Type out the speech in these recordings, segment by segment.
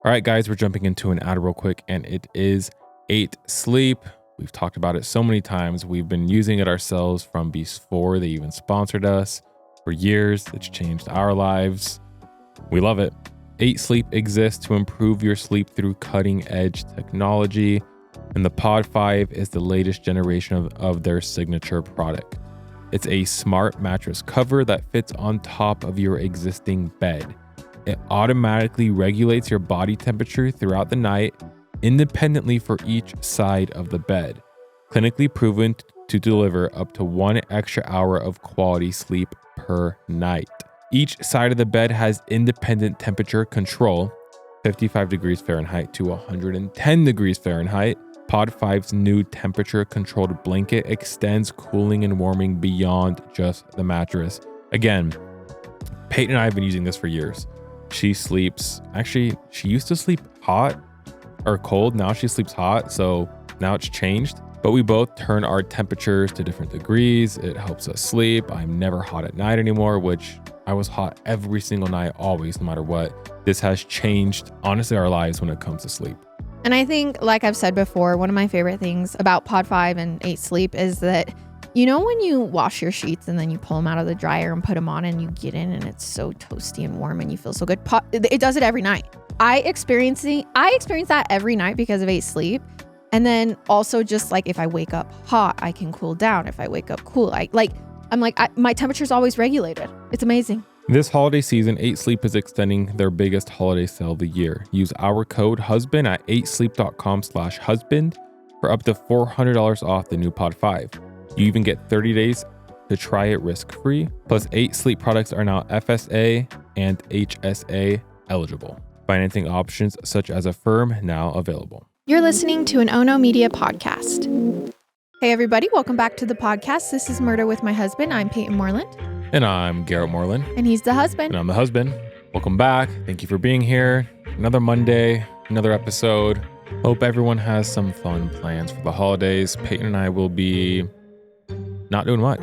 All right, guys, we're jumping into an ad real quick, and it is 8 Sleep. We've talked about it so many times. We've been using it ourselves from before they even sponsored us. For years, it's changed our lives. We love it. 8 Sleep exists to improve your sleep through cutting-edge technology, and the Pod 5 is the latest generation of their signature product. It's a smart mattress cover that fits on top of your existing bed. It automatically regulates your body temperature throughout the night, independently for each side of the bed. Clinically proven to deliver up to 1 extra hour of quality sleep per night. Each side of the bed has independent temperature control, 55 degrees Fahrenheit to 110 degrees Fahrenheit. Pod 5's new temperature-controlled blanket extends cooling and warming beyond just the mattress. Again, Peyton and I have been using this for years. She sleeps, actually, she used to sleep hot or cold. Now she sleeps hot, so now it's changed. But we both turn our temperatures to different degrees. It helps us sleep. I'm never hot at night anymore, which I was hot every single night, always, no matter what. This has changed, honestly, our lives when it comes to sleep. And I think, like I've said before, one of my favorite things about Pod 5 and 8 Sleep is that, you know, when you wash your sheets and then you pull them out of the dryer and put them on and you get in and it's so toasty and warm and you feel so good. It does it every night. I experience that every night because of 8 Sleep. And then also just like if I wake up hot, I can cool down. If I wake up cool, my temperature's always regulated. It's amazing. This holiday season, 8 Sleep is extending their biggest holiday sale of the year. Use our code HUSBAND at 8sleep.com/husband for up to $400 off the new Pod 5. You even get 30 days to try it risk-free. Plus, 8 Sleep products are now FSA and HSA eligible. Financing options such as Affirm now available. You're listening to an Ono Media podcast. Hey everybody, welcome back to the podcast. This is Murder with My Husband. I'm Peyton Moreland. And I'm Garrett Moreland. And he's the husband. And I'm the husband. Welcome back. Thank you for being here. Another Monday, another episode. Hope everyone has some fun plans for the holidays. Peyton and I will be not doing much.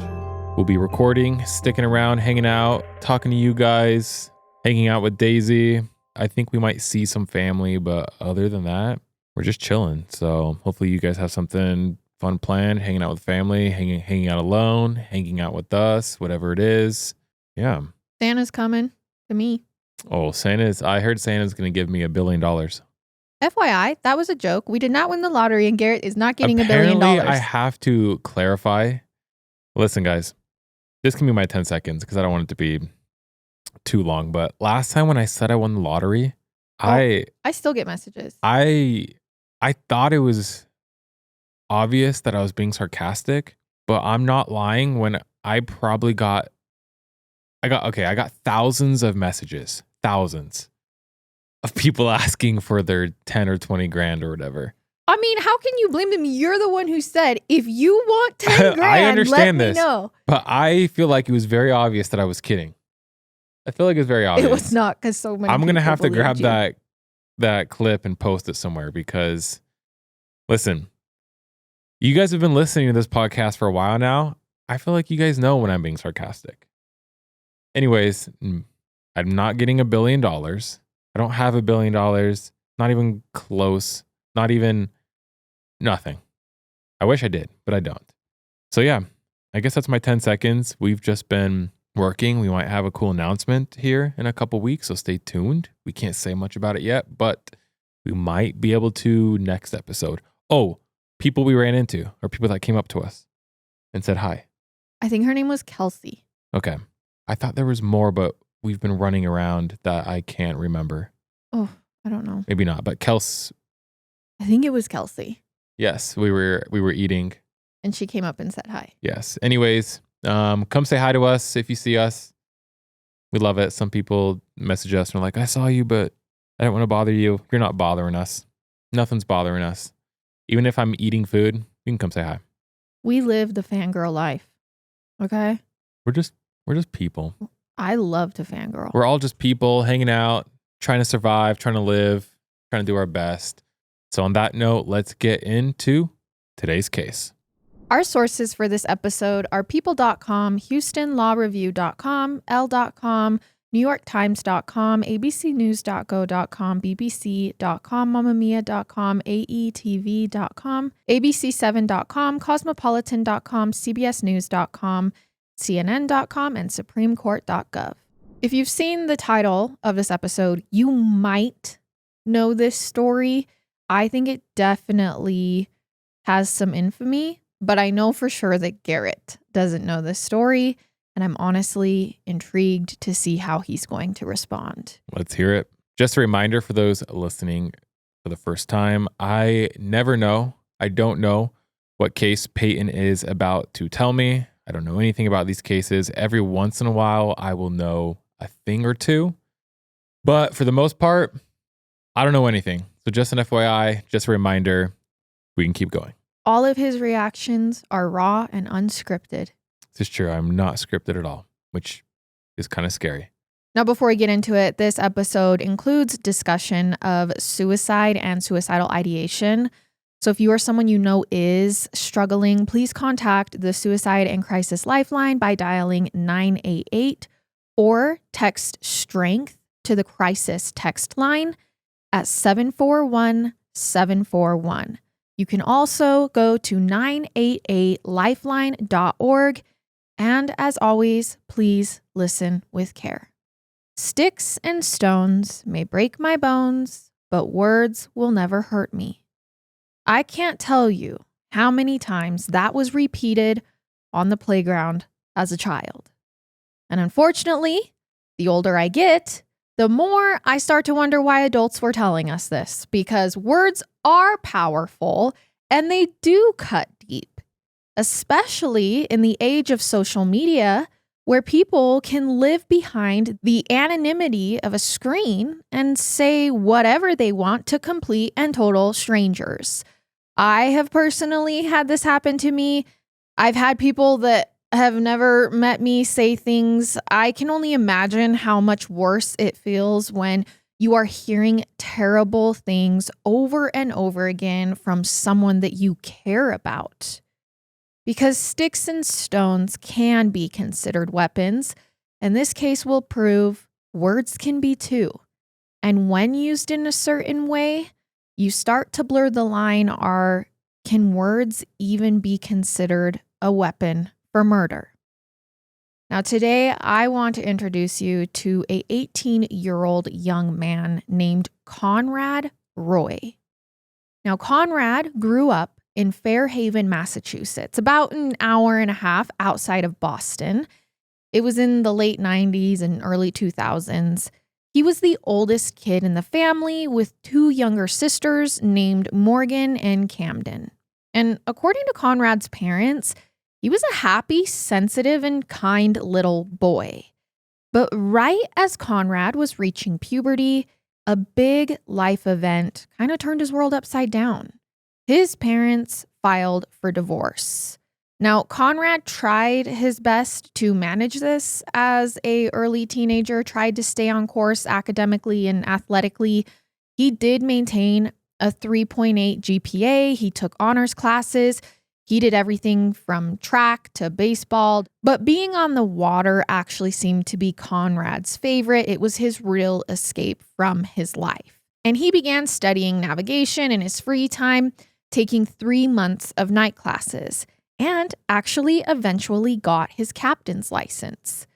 We'll be recording, sticking around, hanging out, talking to you guys, hanging out with Daisy. I think we might see some family, but other than that, we're just chilling. So hopefully you guys have something fun planned, hanging out with family, hanging out alone, hanging out with us, whatever it is. Yeah. Santa's coming to me. Oh, I heard Santa's going to give me $1 billion. FYI, that was a joke. We did not win the lottery and Garrett is not getting Apparently, $1 billion. I have to clarify. Listen, guys, this can be my 10 seconds because I don't want it to be too long. But last time when I said I won the lottery, I still get messages. I thought it was obvious that I was being sarcastic, but I'm not lying when I got thousands of messages, thousands of people asking for their 10 or 20 grand or whatever. I mean, how can you blame them? You're the one who said, if you want 10 grand, I understand let this, me know. But I feel like it was very obvious that I was kidding. I feel like it's very obvious. It was not, because so many I'm going to have to grab you. that clip and post it somewhere because, listen, you guys have been listening to this podcast for a while now. I feel like you guys know when I'm being sarcastic. Anyways, I'm not getting $1 billion. I don't have $1 billion. Not even close. Not even nothing. I wish I did, but I don't. So yeah, I guess that's my 10 seconds. We've just been working. We might have a cool announcement here in a couple weeks, so stay tuned. We can't say much about it yet, but we might be able to next episode. Oh, people we ran into or people that came up to us and said hi. I think her name was Kelsey. Okay. I thought there was more, but we've been running around that I can't remember. Oh, I don't know. Maybe not, but I think it was Kelsey. Yes, we were eating. And she came up and said hi. Yes. Anyways, come say hi to us if you see us. We love it. Some people message us and are like, I saw you, but I don't want to bother you. You're not bothering us. Nothing's bothering us. Even if I'm eating food, you can come say hi. We live the fangirl life. Okay? We're just people. I love to fangirl. We're all just people hanging out, trying to survive, trying to live, trying to do our best. So on that note, let's get into today's case. Our sources for this episode are people.com, HoustonLawReview.com, L.com, NewYorkTimes.com, abcnews.go.com, bbc.com, mamamia.com, aetv.com, abc7.com, cosmopolitan.com, cbsnews.com, cnn.com, and supremecourt.gov. If you've seen the title of this episode, you might know this story. I think it definitely has some infamy, but I know for sure that Garrett doesn't know this story, and I'm honestly intrigued to see how he's going to respond. Let's hear it. Just a reminder for those listening for the first time, I don't know what case Payton is about to tell me. I don't know anything about these cases. Every once in a while, I will know a thing or two, but for the most part, I don't know anything. So just an FYI, just a reminder, we can keep going. All of his reactions are raw and unscripted. This is true. I'm not scripted at all, which is kind of scary. Now, before we get into it, this episode includes discussion of suicide and suicidal ideation. So if you are someone you know is struggling, please contact the Suicide and Crisis Lifeline by dialing 988 or text STRENGTH to the crisis text line at 741-741. You can also go to 988lifeline.org. And as always, please listen with care. Sticks and stones may break my bones, but words will never hurt me. I can't tell you how many times that was repeated on the playground as a child. And unfortunately, the older I get, the more I start to wonder why adults were telling us this, because words are powerful and they do cut deep, especially in the age of social media, where people can live behind the anonymity of a screen and say whatever they want to complete and total strangers. I have personally had this happen to me. I've had people that have never met me say things. I can only imagine how much worse it feels when you are hearing terrible things over and over again from someone that you care about. Because sticks and stones can be considered weapons, and this case will prove words can be too. And when used in a certain way, you start to blur the line can words even be considered a weapon for murder? Now today, I want to introduce you to a 18-year-old young man named Conrad Roy. Now, Conrad grew up in Fairhaven, Massachusetts, about an hour and a half outside of Boston. It was in the late 90s and early 2000s. He was the oldest kid in the family with two younger sisters named Morgan and Camden. And according to Conrad's parents, he was a happy, sensitive, and kind little boy. But right as Conrad was reaching puberty, a big life event kind of turned his world upside down. His parents filed for divorce. Now, Conrad tried his best to manage this as an early teenager, tried to stay on course academically and athletically. He did maintain a 3.8 GPA. He took honors classes. He did everything from track to baseball, but being on the water actually seemed to be Conrad's favorite. It was his real escape from his life. And he began studying navigation in his free time, taking 3 months of night classes, and actually eventually got his captain's license.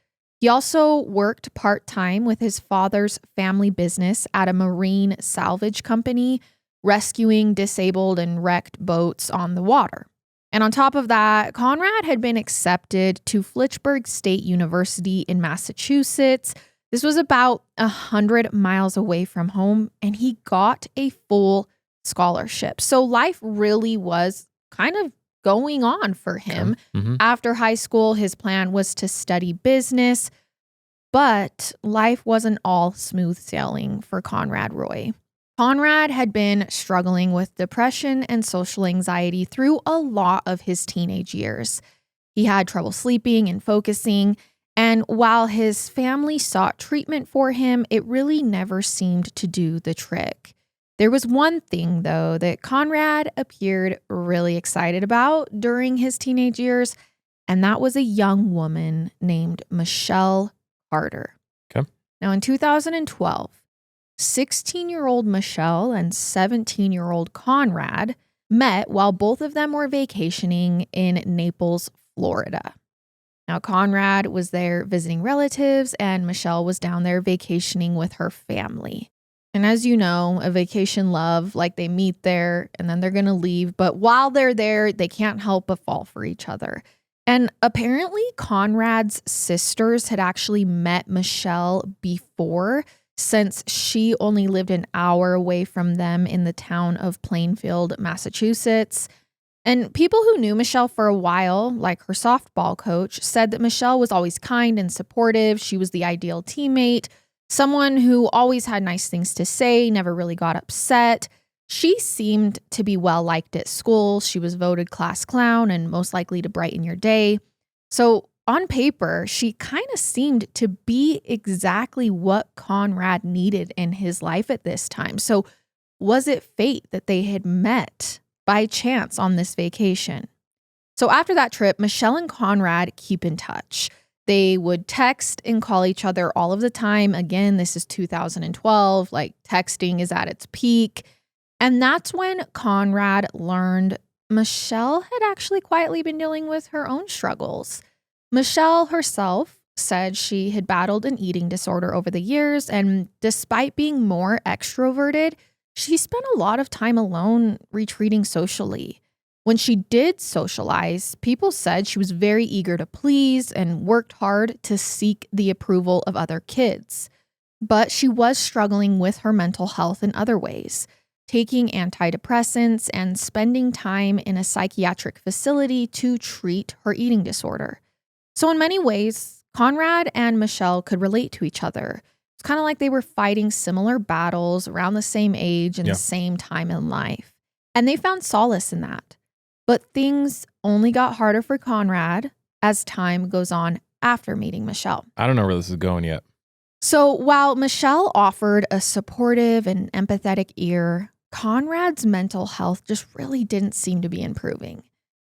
He also worked part-time with his father's family business at a marine salvage company, rescuing disabled and wrecked boats on the water. And on top of that, Conrad had been accepted to Fitchburg State University in Massachusetts. This was about 100 miles away from home, and he got a full scholarship. So life really was kind of going on for him. Mm-hmm. After high school, his plan was to study business, but life wasn't all smooth sailing for Conrad Roy. Conrad had been struggling with depression and social anxiety through a lot of his teenage years. He had trouble sleeping and focusing, and while his family sought treatment for him, it really never seemed to do the trick. There was one thing, though, that Conrad appeared really excited about during his teenage years, and that was a young woman named Michelle Carter. Okay. Now, in 2012, 16-year-old Michelle and 17-year-old Conrad met while both of them were vacationing in Naples, Florida. Now, Conrad was there visiting relatives, and Michelle was down there vacationing with her family. And as you know, a vacation love, like they meet there and then they're going to leave. But while they're there, they can't help but fall for each other. And apparently, Conrad's sisters had actually met Michelle before, since she only lived an hour away from them in the town of Plainfield, Massachusetts. And people who knew Michelle for a while, like her softball coach, said that Michelle was always kind and supportive. She was the ideal teammate, someone who always had nice things to say, never really got upset. She seemed to be well liked at school. She was voted class clown and most likely to brighten your day. So on paper, she kind of seemed to be exactly what Conrad needed in his life at this time. So was it fate that they had met by chance on this vacation? So after that trip, Michelle and Conrad keep in touch. They would text and call each other all of the time. Again, this is 2012, like texting is at its peak. And that's when Conrad learned Michelle had actually quietly been dealing with her own struggles. Michelle herself said she had battled an eating disorder over the years, and despite being more extroverted, she spent a lot of time alone retreating socially. When she did socialize, people said she was very eager to please and worked hard to seek the approval of other kids. But she was struggling with her mental health in other ways, taking antidepressants and spending time in a psychiatric facility to treat her eating disorder. So in many ways, Conrad and Michelle could relate to each other. It's kind of like they were fighting similar battles around the same age and the same time in life. And they found solace in that. But things only got harder for Conrad as time goes on after meeting Michelle. I don't know where this is going yet. So while Michelle offered a supportive and empathetic ear, Conrad's mental health just really didn't seem to be improving.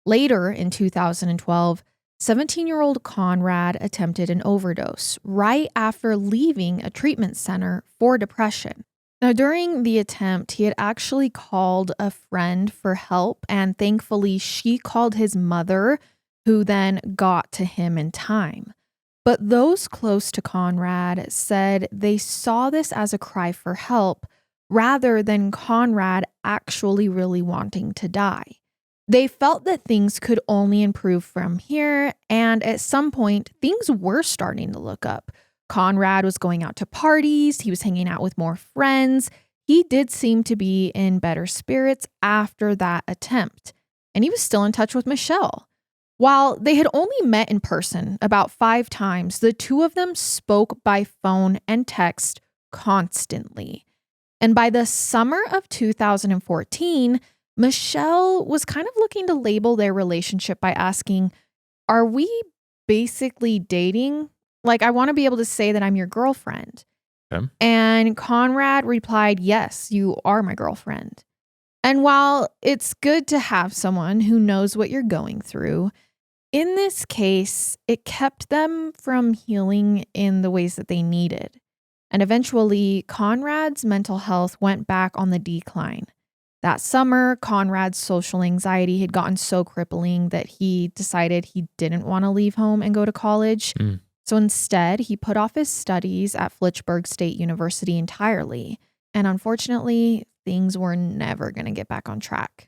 Later in 2012, 17-year-old Conrad attempted an overdose right after leaving a treatment center for depression. Now, during the attempt, he had actually called a friend for help, and thankfully she called his mother, who then got to him in time. But those close to Conrad said they saw this as a cry for help rather than Conrad actually really wanting to die. They felt that things could only improve from here, and at some point, things were starting to look up. Conrad was going out to parties, he was hanging out with more friends. He did seem to be in better spirits after that attempt, and he was still in touch with Michelle. While they had only met in person about 5 times, the two of them spoke by phone and text constantly. And by the summer of 2014, Michelle was kind of looking to label their relationship by asking, "Are we basically dating? Like, I want to be able to say that I'm your girlfriend." Okay. And Conrad replied, "Yes, you are my girlfriend." And while it's good to have someone who knows what you're going through, in this case, it kept them from healing in the ways that they needed. And eventually, Conrad's mental health went back on the decline. That summer, Conrad's social anxiety had gotten so crippling that he decided he didn't want to leave home and go to college. So instead, he put off his studies at Fitchburg State University entirely. And unfortunately, things were never going to get back on track.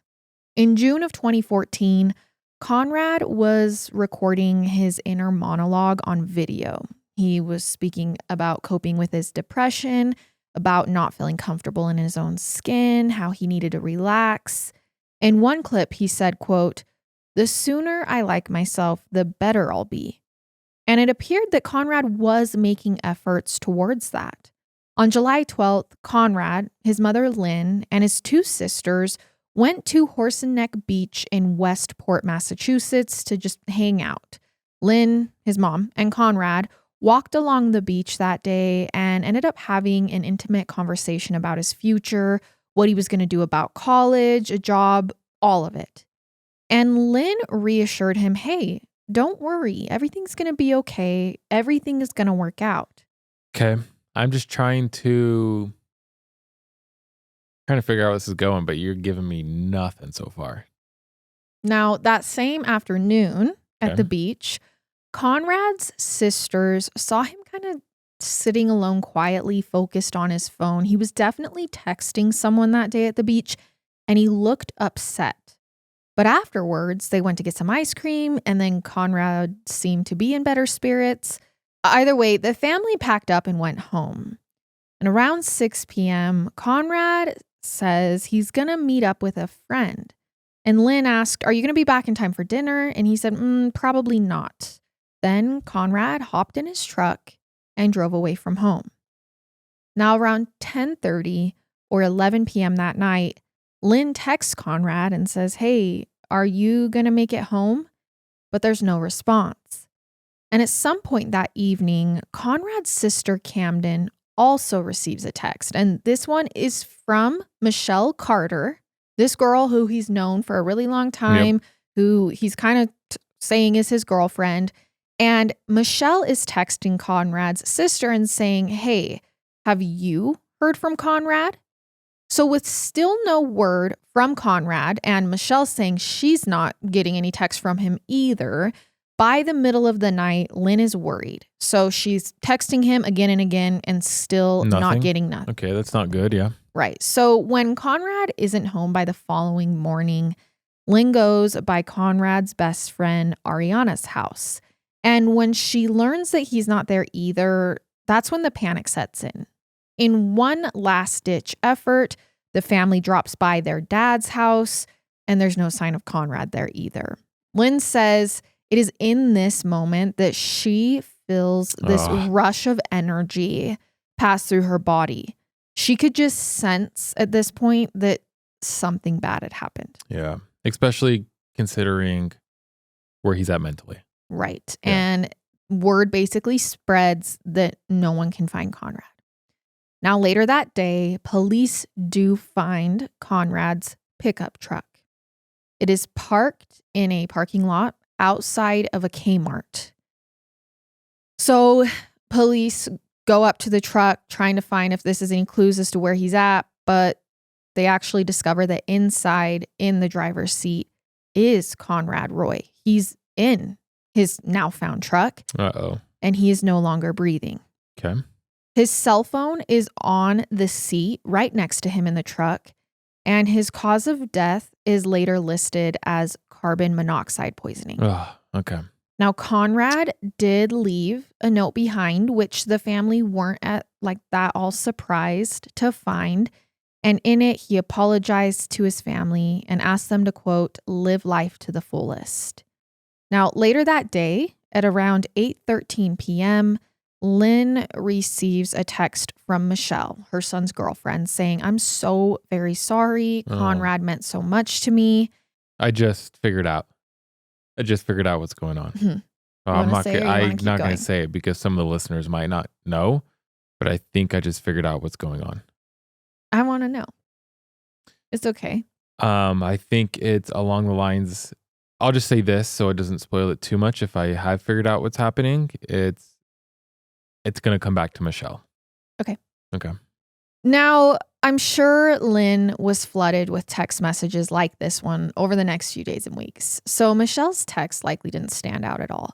In June of 2014, Conrad was recording his inner monologue on video. He was speaking about coping with his depression, about not feeling comfortable in his own skin, how he needed to relax. In one clip, he said, quote, "The sooner I like myself, the better I'll be." And it appeared that Conrad was making efforts towards that. On July 12th, Conrad, his mother Lynn, and his 2 sisters went to Horse and Neck Beach in Westport, Massachusetts to just hang out. Lynn, his mom, and Conrad walked along the beach that day and ended up having an intimate conversation about his future, what he was going to do about college, a job, all of it. And Lynn reassured him, "Hey, don't worry. Everything's going to be okay. Everything is going to work out." Okay. I'm just trying to figure out where this is going, but you're giving me nothing so far. Now, that same afternoon at Okay. the beach, Conrad's sisters saw him kind of sitting alone quietly, focused on his phone. He was definitely texting someone that day at the beach, and he looked upset. But afterwards, they went to get some ice cream, and then Conrad seemed to be in better spirits. Either way, the family packed up and went home. And around 6 p.m., Conrad says he's going to meet up with a friend. And Lynn asked, "Are you going to be back in time for dinner?" And he said, "Probably not." Then Conrad hopped in his truck and drove away from home. Now around 10:30 or 11 p.m. that night, Lynn texts Conrad and says, "Hey, are you going to make it home?" But there's no response. And at some point that evening, Conrad's sister Camden also receives a text. And this one is from Michelle Carter, this girl who he's known for a really long time, who he's kind of saying is his girlfriend. And Michelle is texting Conrad's sister and saying, "Hey, have you heard from Conrad?" So with still no word from Conrad and Michelle saying she's not getting any text from him either, by the middle of the night, Lynn is worried. So she's texting him again and again and still not getting nothing. Okay, that's not good, yeah. Right. So when Conrad isn't home by the following morning, Lynn goes by Conrad's best friend Ariana's house. And when she learns that he's not there either, that's when the panic sets in. In one last-ditch effort, the family drops by their dad's house, and there's no sign of Conrad there either. Lynn says it is in this moment that she feels this rush of energy pass through her body. She could just sense at this point that something bad had happened. Yeah, especially considering where he's at mentally. Right. Yeah. And word basically spreads that no one can find Conrad. Now, later that day, police do find Conrad's pickup truck. It is parked in a parking lot outside of a Kmart. So police go up to the truck trying to find if this is any clues as to where he's at, but they actually discover that inside in the driver's seat is Conrad Roy. He's in his now found truck. And he is no longer breathing. Okay. His cell phone is on the seat right next to him in the truck, and his cause of death is later listed as carbon monoxide poisoning. Okay. Now, Conrad did leave a note behind, which the family weren't that all surprised to find. And in it, he apologized to his family and asked them to, quote, "live life to the fullest." Now, later that day, at around 8:13 p.m., Lynn receives a text from Michelle, her son's girlfriend, saying, "I'm so very sorry. Conrad meant so much to me." I just figured out what's going on. Mm-hmm. I'm not going to say it because some of the listeners might not know, but I think I just figured out what's going on. I want to know. It's okay. I think it's along the lines, I'll just say this so it doesn't spoil it too much. If I have figured out what's happening, it's going to come back to Michelle. Okay. Okay. Now, I'm sure Lynn was flooded with text messages like this one over the next few days and weeks. So Michelle's text likely didn't stand out at all.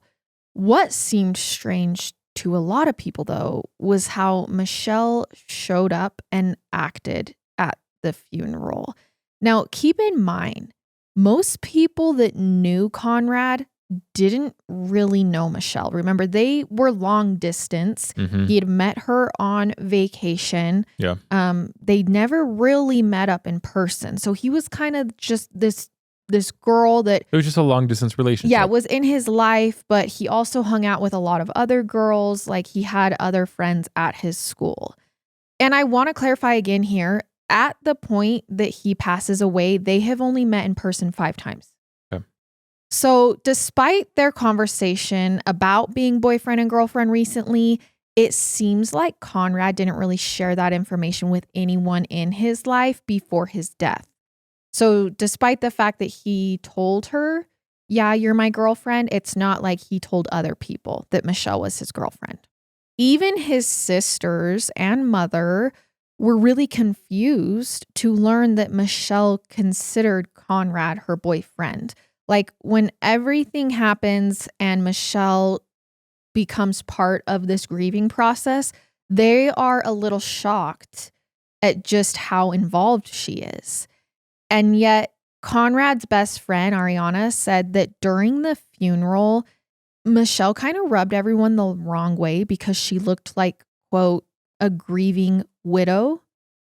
What seemed strange to a lot of people, though, was how Michelle showed up and acted at the funeral. Now, keep in mind, most people that knew Conrad didn't really know Michelle. Remember, they were long distance. Mm-hmm. He had met her on vacation. Yeah. They never really met up in person. So he was kind of just this girl that... It was just a long distance relationship. Yeah, was in his life, but he also hung out with a lot of other girls. Like he had other friends at his school. And I want to clarify again here, at the point that he passes away, they have only met in person 5 times. So despite their conversation about being boyfriend and girlfriend recently, it seems like Conrad didn't really share that information with anyone in his life before his death. So despite the fact that he told her, "Yeah, you're my girlfriend," it's not like he told other people that Michelle was his girlfriend. Even his sisters and mother were really confused to learn that Michelle considered Conrad her boyfriend. Like when everything happens and Michelle becomes part of this grieving process, they are a little shocked at just how involved she is. And yet Conrad's best friend, Ariana, said that during the funeral, Michelle kind of rubbed everyone the wrong way because she looked like, quote, a grieving widow.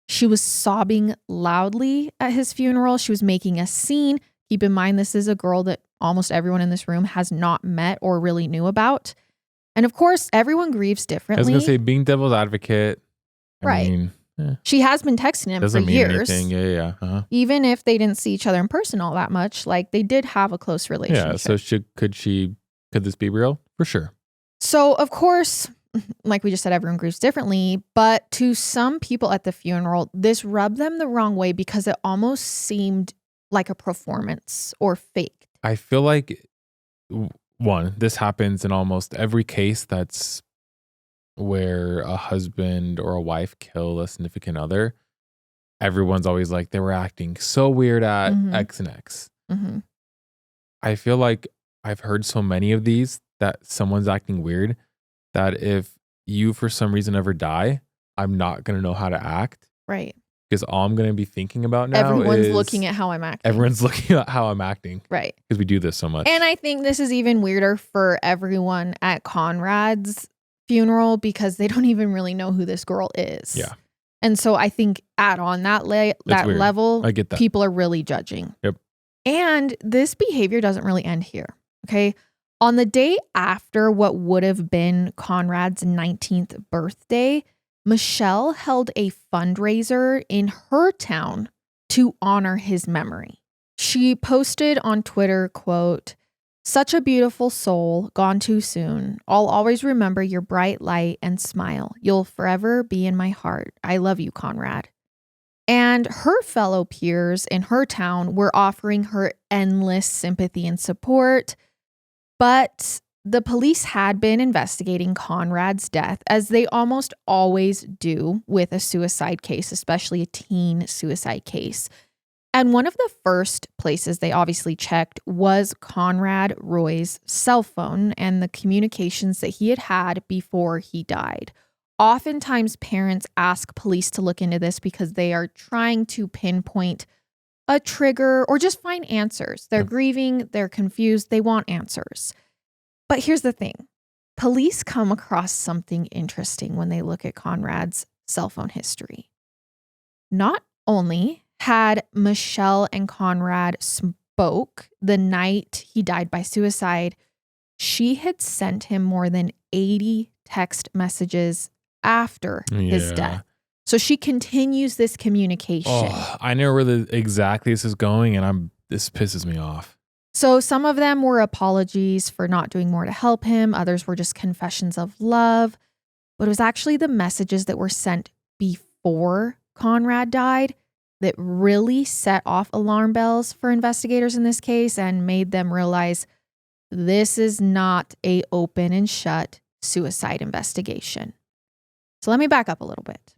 She was sobbing loudly at his funeral. She was making a scene. Keep in mind, this is a girl that almost everyone in this room has not met or really knew about. And of course, everyone grieves differently. I was going to say, being devil's advocate. Right. She has been texting him doesn't for mean years. anything. Yeah. Uh-huh. Even if they didn't see each other in person all that much, like they did have a close relationship. Yeah. So could this be real? For sure. So of course, like we just said, everyone grieves differently. But to some people at the funeral, this rubbed them the wrong way because it almost seemed like a performance or fake. I feel like, one, this happens in almost every case that's where a husband or a wife kill a significant other. Everyone's always like, they were acting so weird at X and X. Mm-hmm. I feel like I've heard so many of these that someone's acting weird that if you for some reason ever die, I'm not going to know how to act. Right. Because all I'm going to be thinking about now Everyone's is looking at how I'm acting. Everyone's looking at how I'm acting. Right. Because we do this so much. And I think this is even weirder for everyone at Conrad's funeral because they don't even really know who this girl is. Yeah. And so I think on that level, I get that. People are really judging. Yep. And this behavior doesn't really end here. Okay. On the day after what would have been Conrad's 19th birthday, Michelle held a fundraiser in her town to honor his memory. She posted on Twitter, quote, "Such a beautiful soul, gone too soon. I'll always remember your bright light and smile. You'll forever be in my heart. I love you, Conrad." And her fellow peers in her town were offering her endless sympathy and support. But the police had been investigating Conrad's death, as they almost always do with a suicide case, especially a teen suicide case. And one of the first places they obviously checked was Conrad Roy's cell phone and the communications that he had had before he died. Oftentimes, parents ask police to look into this because they are trying to pinpoint a trigger or just find answers. They're grieving, they're confused, they want answers. But here's the thing. Police come across something interesting when they look at Conrad's cell phone history. Not only had Michelle and Conrad spoke the night he died by suicide, she had sent him more than 80 text messages after his death. So she continues this communication. Oh, I know where exactly this is going, and this pisses me off. So some of them were apologies for not doing more to help him. Others were just confessions of love. But it was actually the messages that were sent before Conrad died that really set off alarm bells for investigators in this case and made them realize this is not an open and shut suicide investigation. So let me back up a little bit.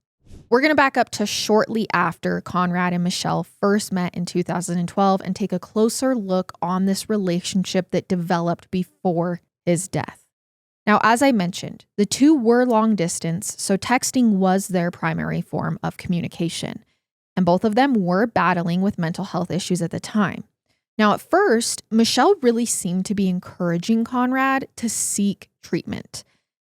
We're going to back up to shortly after Conrad and Michelle first met in 2012 and take a closer look on this relationship that developed before his death. Now, as I mentioned, the two were long distance, so texting was their primary form of communication. And both of them were battling with mental health issues at the time. Now, at first, Michelle really seemed to be encouraging Conrad to seek treatment.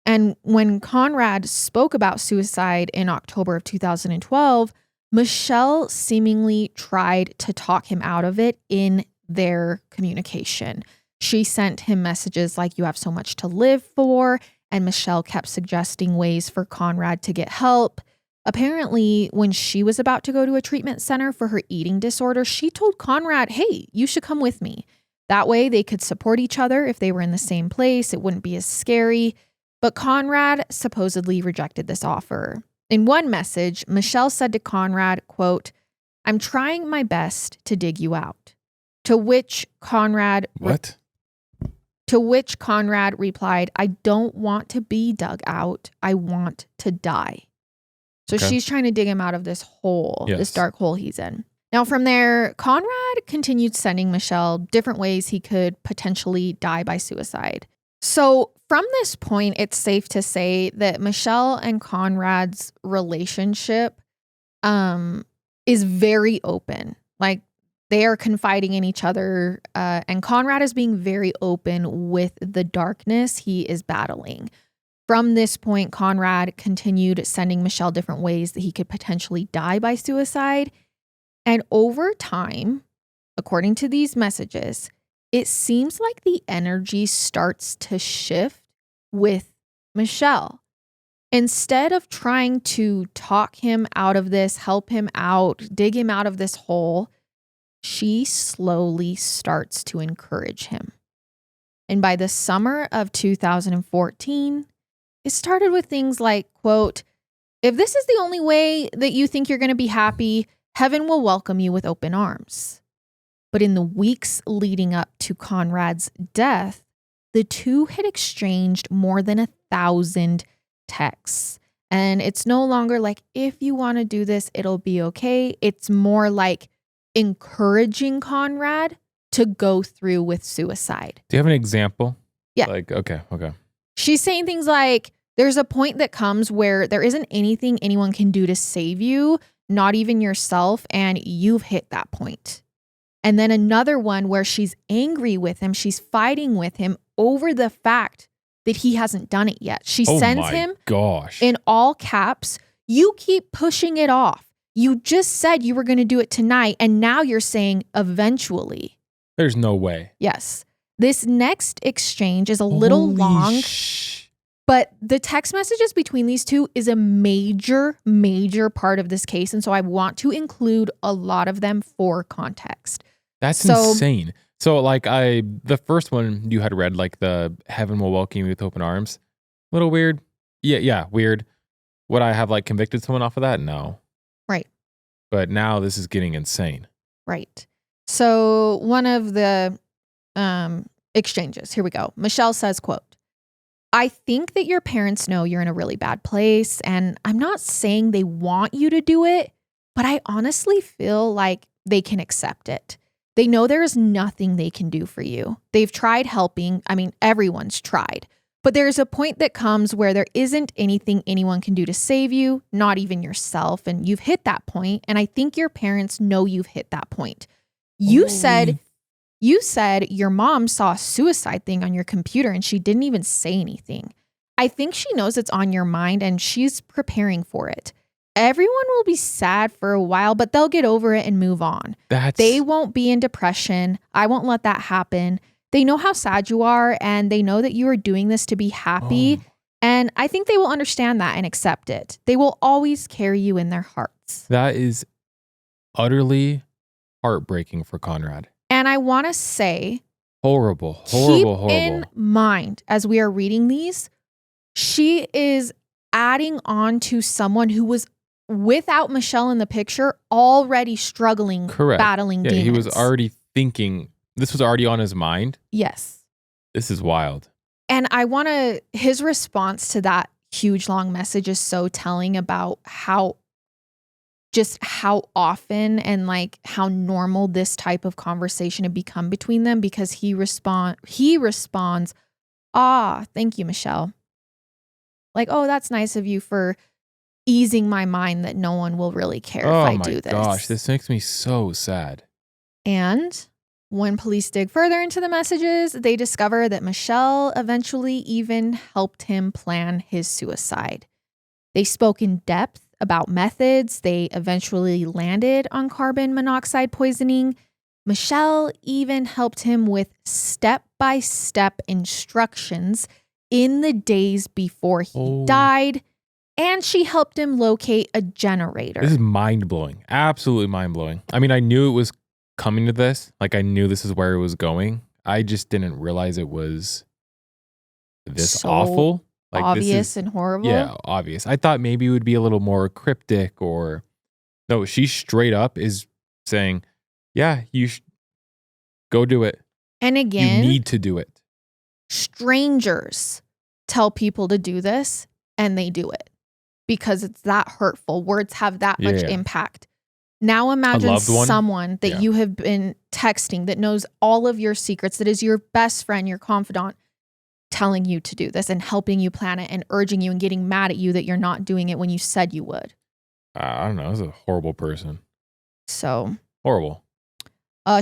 And when Conrad spoke about suicide in October of 2012, Michelle seemingly tried to talk him out of it in their communication. She sent him messages like, "You have so much to live for," and Michelle kept suggesting ways for Conrad to get help. Apparently, when she was about to go to a treatment center for her eating disorder, she told Conrad, "Hey, you should come with me." That way they could support each other if they were in the same place. It wouldn't be as scary. But Conrad supposedly rejected this offer. In one message, Michelle said to Conrad, quote, "I'm trying my best to dig you out." To which Conrad... What? To which Conrad replied, I don't want to be dug out. I want to die. So Okay. she's trying to dig him out of this hole, this Yes. dark hole he's in. Now from there, Conrad continued sending Michelle different ways he could potentially die by suicide. So from this point, it's safe to say that Michelle and Conrad's relationship is very open. Like they are confiding in each other, and Conrad is being very open with the darkness he is battling. From this point, Conrad continued sending Michelle different ways that he could potentially die by suicide. And over time, according to these messages, it seems like the energy starts to shift with Michelle. Instead of trying to talk him out of this, help him out, dig him out of this hole, she slowly starts to encourage him. And by the summer of 2014, it started with things like, quote, if this is the only way that you think you're going to be happy, heaven will welcome you with open arms. But in the weeks leading up to Conrad's death, the two had exchanged more than 1,000 texts. And it's no longer like, if you want to do this, it'll be okay. It's more like encouraging Conrad to go through with suicide. Do you have an example? Yeah. Like, okay. She's saying things like, there's a point that comes where there isn't anything anyone can do to save you, not even yourself, and you've hit that point. And then another one where she's angry with him, she's fighting with him over the fact that he hasn't done it yet. She sends him in all caps, you keep pushing it off. You just said you were going to do it tonight, and now you're saying eventually. There's no way. Yes. This next exchange is a little long, but the text messages between these two is a major part of this case. And so I want to include a lot of them for context. That's insane. So like the first one you had read, like the heaven will welcome you with open arms. A little weird. Yeah, weird. Would I have like convicted someone off of that? No. Right. But now this is getting insane. Right. So one of the exchanges, here we go. Michelle says, quote, I think that your parents know you're in a really bad place, and I'm not saying they want you to do it, but I honestly feel like they can accept it. They know there is nothing they can do for you. They've tried helping. I mean, everyone's tried. But there's a point that comes where there isn't anything anyone can do to save you, not even yourself. And you've hit that point. And I think your parents know you've hit that point. You said your mom saw a suicide thing on your computer and she didn't even say anything. I think she knows it's on your mind and she's preparing for it. Everyone will be sad for a while, but they'll get over it and move on. They won't be in depression. I won't let that happen. They know how sad you are and they know that you are doing this to be happy. And I think they will understand that and accept it. They will always carry you in their hearts. That is utterly heartbreaking for Conrad. And I want to say, horrible. Keep in mind, as we are reading these, she is adding on to someone who was, without Michelle in the picture, already struggling, battling demons. He was already thinking, this was already on his mind. Yes. This is wild. And his response to that huge long message is so telling about how often and like how normal this type of conversation had become between them, because he responds, thank you, Michelle. Like, oh, that's nice of you for easing my mind that no one will really care if I do this. Oh my gosh, this makes me so sad. And when police dig further into the messages, they discover that Michelle eventually even helped him plan his suicide. They spoke in depth about methods. They eventually landed on carbon monoxide poisoning. Michelle even helped him with step-by-step instructions in the days before he died, and she helped him locate a generator. This is mind-blowing. Absolutely mind-blowing. I mean, I knew it was coming to this. Like, I knew this is where it was going. I just didn't realize it was this awful. Like, obvious and horrible. Yeah, obvious. I thought maybe it would be a little more cryptic, or no, she straight up is saying, yeah, you go do it. And again, you need to do it. Strangers tell people to do this and they do it because it's that hurtful. Words have that much impact. Now imagine someone that you have been texting that knows all of your secrets, that is your best friend, your confidant, telling you to do this and helping you plan it and urging you and getting mad at you that you're not doing it when you said you would. I don't know. I was a horrible person. So horrible.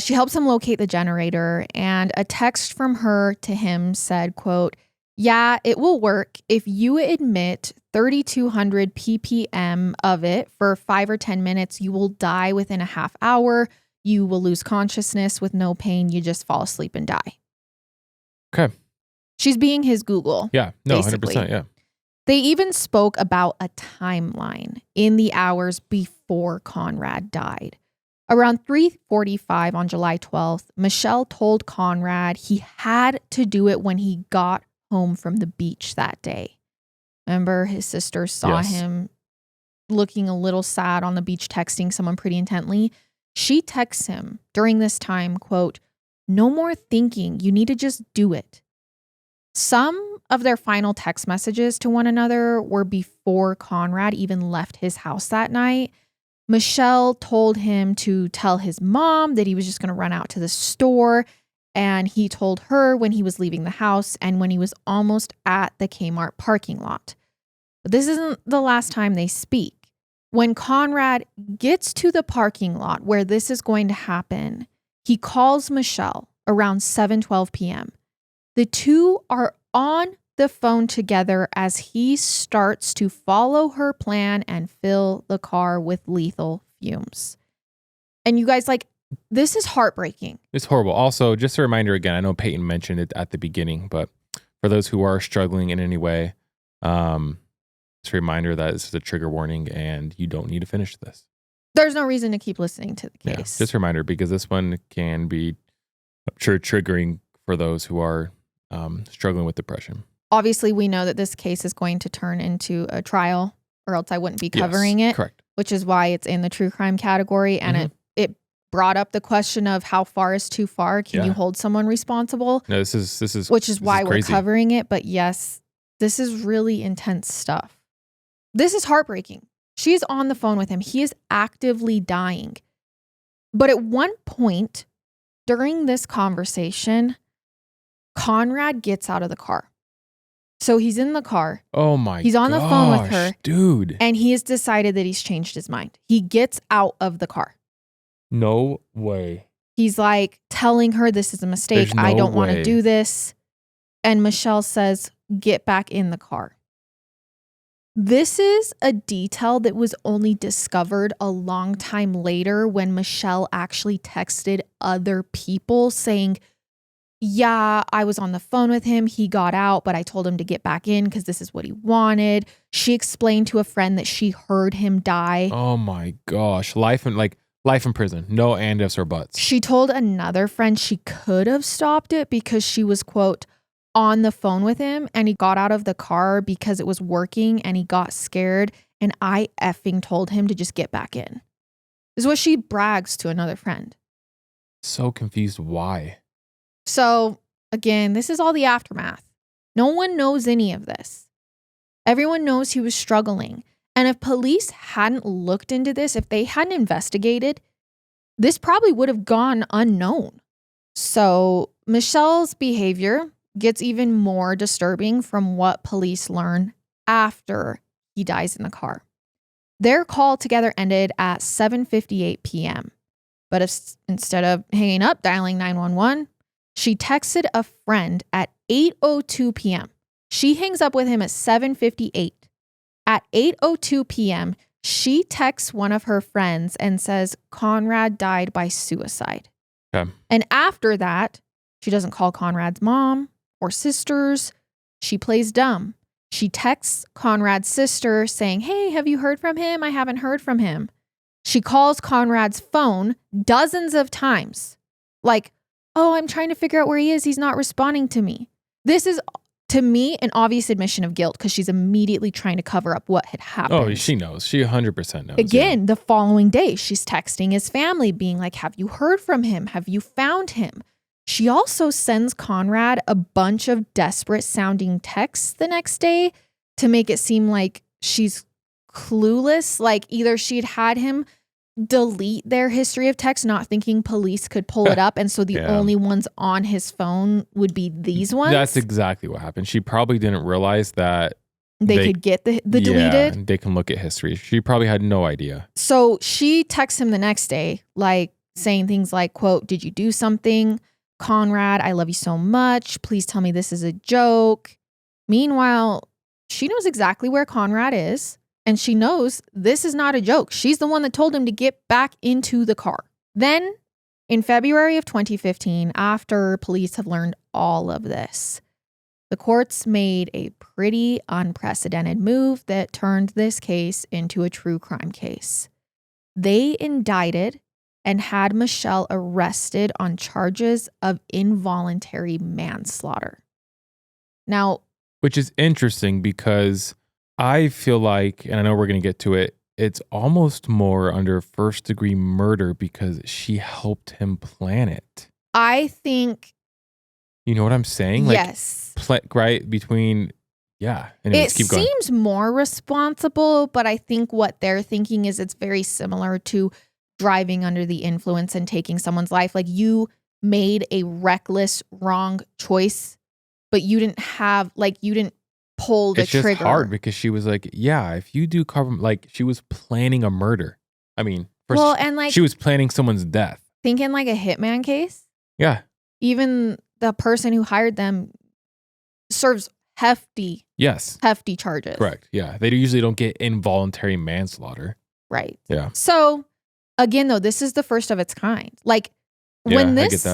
She helps him locate the generator, and a text from her to him said, quote, "Yeah, it will work. If you admit 3,200 ppm of it for 5 or 10 minutes, you will die within a half hour. You will lose consciousness with no pain. You just fall asleep and die." Okay. She's being his Google. Yeah. No, basically. 100%. Yeah. They even spoke about a timeline in the hours before Conrad died. Around 3:45 on July 12th, Michelle told Conrad he had to do it when he got home from the beach that day. Remember, his sister saw him looking a little sad on the beach, texting someone pretty intently. She texts him during this time, quote, "No more thinking. You need to just do it." Some of their final text messages to one another were before Conrad even left his house that night. Michelle told him to tell his mom that he was just going to run out to the store. And he told her when he was leaving the house and when he was almost at the Kmart parking lot. But this isn't the last time they speak. When Conrad gets to the parking lot where this is going to happen, he calls Michelle around 7:12 p.m. The two are on the phone together as he starts to follow her plan and fill the car with lethal fumes. And you guys, like, this is heartbreaking. It's horrible. Also, just a reminder again, I know Payton mentioned it at the beginning, but for those who are struggling in any way, it's a reminder that this is a trigger warning and you don't need to finish this. There's no reason to keep listening to the case. Yeah, just a reminder, because this one can be, I'm sure, triggering for those who are struggling with depression. Obviously, we know that this case is going to turn into a trial, or else I wouldn't be covering it. Correct. Which is why it's in the true crime category. And it brought up the question of how far is too far. Can you hold someone responsible? No, this is which is why we're covering it. But yes, this is really intense stuff. This is heartbreaking. She's on the phone with him. He is actively dying. But at one point during this conversation, Conrad gets out of the car. So he's in the car. Oh my! He's on the phone with her, dude. And he has decided that he's changed his mind. He gets out of the car. No way. He's like telling her this is a mistake. I don't want to do this. And Michelle says, "Get back in the car." This is a detail that was only discovered a long time later when Michelle actually texted other people saying, "Yeah, I was on the phone with him. He got out, but I told him to get back in because this is what he wanted." She explained to a friend that she heard him die. Oh my gosh. Life in prison. No and ifs or buts. She told another friend she could have stopped it because she was, quote, on the phone with him and he got out of the car because it was working and he got scared. And I effing told him to just get back in. This is what she brags to another friend. So confused. Why? So again, this is all the aftermath. No one knows any of this. Everyone knows he was struggling. And if police hadn't looked into this, if they hadn't investigated, this probably would have gone unknown. So Michelle's behavior gets even more disturbing from what police learn after he dies in the car. Their call together ended at 7:58 p.m. But instead of hanging up, dialing 911, she texted a friend at 8:02 p.m. She hangs up with him at 7:58. At 8:02 p.m., she texts one of her friends and says Conrad died by suicide. Okay. And after that, she doesn't call Conrad's mom or sisters. She plays dumb. She texts Conrad's sister saying, "Hey, have you heard from him? I haven't heard from him." She calls Conrad's phone dozens of times. Like, "Oh, I'm trying to figure out where he is. He's not responding to me." This is, to me, an obvious admission of guilt because she's immediately trying to cover up what had happened. Oh, she knows. She 100% knows. Again, the following day, she's texting his family being like, "Have you heard from him? Have you found him?" She also sends Conrad a bunch of desperate sounding texts the next day to make it seem like she's clueless. Like either she'd had him delete their history of text, not thinking police could pull it up. And so the only ones on his phone would be these ones. That's exactly what happened. She probably didn't realize that they could get the deleted. Yeah, they can look at history. She probably had no idea. So she texts him the next day, like saying things like, quote, "Did you do something? Conrad, I love you so much. Please tell me this is a joke." Meanwhile, she knows exactly where Conrad is. And she knows this is not a joke. She's the one that told him to get back into the car. Then, in February of 2015, after police have learned all of this, the courts made a pretty unprecedented move that turned this case into a true crime case. They indicted and had Michelle arrested on charges of involuntary manslaughter. Now, which is interesting because I feel like, and I know we're going to get to it, it's almost more under first degree murder because she helped him plan it. I think. You know what I'm saying? Yes. Right between, yeah. Anyways, keep going. It seems more responsible, but I think what they're thinking is it's very similar to driving under the influence and taking someone's life. Like you made a reckless, wrong choice, but you didn't pull the trigger. It's just hard because she was like, yeah, if you do carbon, like she was planning a murder. I mean, she was planning someone's death. Thinking like a hitman case. Yeah. Even the person who hired them serves hefty charges. Correct. Yeah. They usually don't get involuntary manslaughter. Right. Yeah. So again, though, this is the first of its kind. Like when this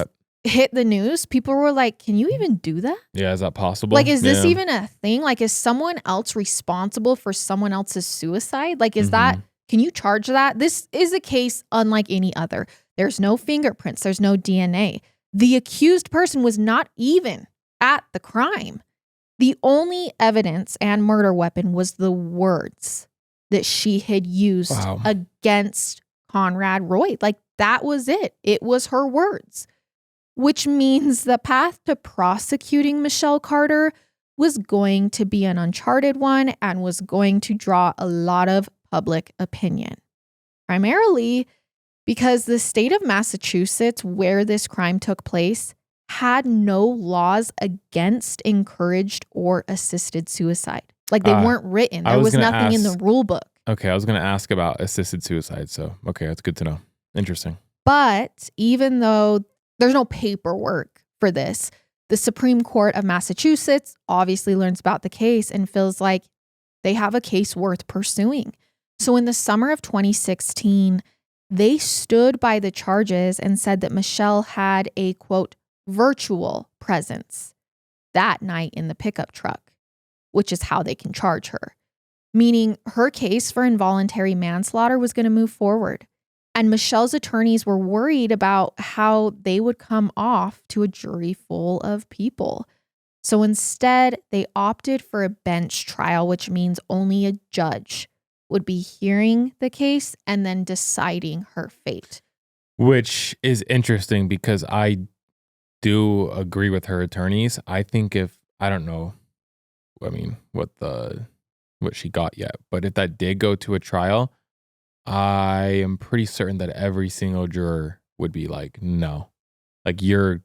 hit the news, people were like, can you even do that? Yeah, is that possible? Like, is this even a thing? Like, is someone else responsible for someone else's suicide? Like, is that, can you charge that? This is a case unlike any other. There's no fingerprints. There's no DNA. The accused person was not even at the crime. The only evidence and murder weapon was the words that she had used against Conrad Roy. Like, that was it. It was her words. Which means the path to prosecuting Michelle Carter was going to be an uncharted one and was going to draw a lot of public opinion. Primarily because the state of Massachusetts, where this crime took place, had no laws against encouraged or assisted suicide. Like they weren't written. There was nothing in the rule book. Okay, I was going to ask about assisted suicide. So, okay, that's good to know. Interesting. But even though there's no paperwork for this, the Supreme Court of Massachusetts obviously learns about the case and feels like they have a case worth pursuing. So in the summer of 2016, they stood by the charges and said that Michelle had a, quote, virtual presence that night in the pickup truck, which is how they can charge her. Meaning her case for involuntary manslaughter was going to move forward. And Michelle's attorneys were worried about how they would come off to a jury full of people. So instead, they opted for a bench trial, which means only a judge would be hearing the case and then deciding her fate. Which is interesting because I do agree with her attorneys. I think I don't know, what she got yet, but if that did go to a trial, I am pretty certain that every single juror would be like, no, like you're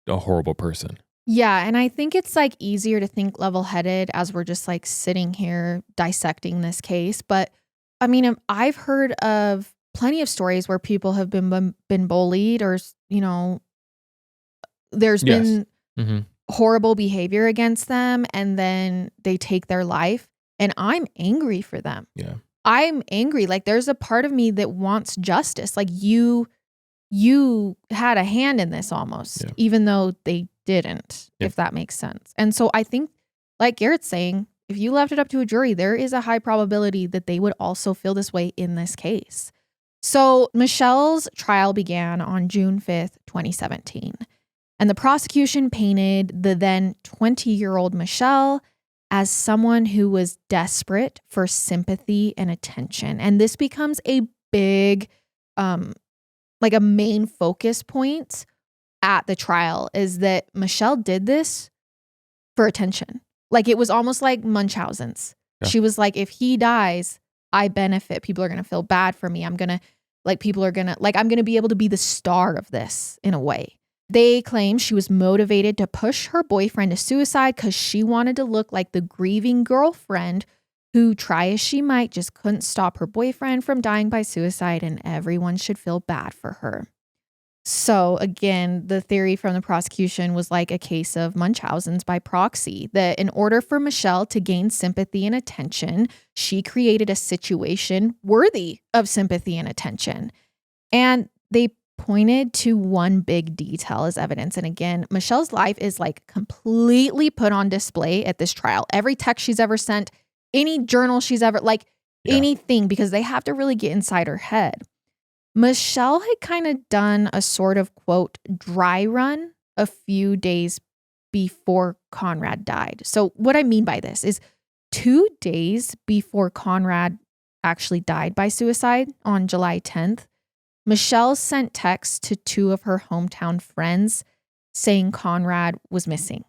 a horrible person. Yeah. And I think it's like easier to think level-headed as we're just like sitting here dissecting this case. But I mean, I've heard of plenty of stories where people have been bullied or, there's been horrible behavior against them and then they take their life. And I'm angry for them. Yeah. I'm angry. Like there's a part of me that wants justice. Like you had a hand in this almost, even though they didn't, if that makes sense. And so I think, like Garrett's saying, if you left it up to a jury, there is a high probability that they would also feel this way in this case. So Michelle's trial began on June 5th, 2017. And the prosecution painted the then 20-year-old Michelle as someone who was desperate for sympathy and attention. And this becomes a big, like a main focus point at the trial is that Michelle did this for attention. Like, it was almost like Munchausen's. Yeah. She was like, if he dies, I benefit. People are going to feel bad for me. I'm going to be able to be the star of this in a way. They claim she was motivated to push her boyfriend to suicide because she wanted to look like the grieving girlfriend who, try as she might, just couldn't stop her boyfriend from dying by suicide, and everyone should feel bad for her. So again, the theory from the prosecution was like a case of Munchausen's by proxy, that in order for Michelle to gain sympathy and attention, she created a situation worthy of sympathy and attention. And they pointed to one big detail as evidence. And again, Michelle's life is like completely put on display at this trial. Every text she's ever sent, any journal she's ever, anything, because they have to really get inside her head. Michelle had kind of done a sort of, quote, dry run a few days before Conrad died. So what I mean by this is 2 days before Conrad actually died by suicide on July 10th, Michelle sent texts to 2 of her hometown friends saying Conrad was missing.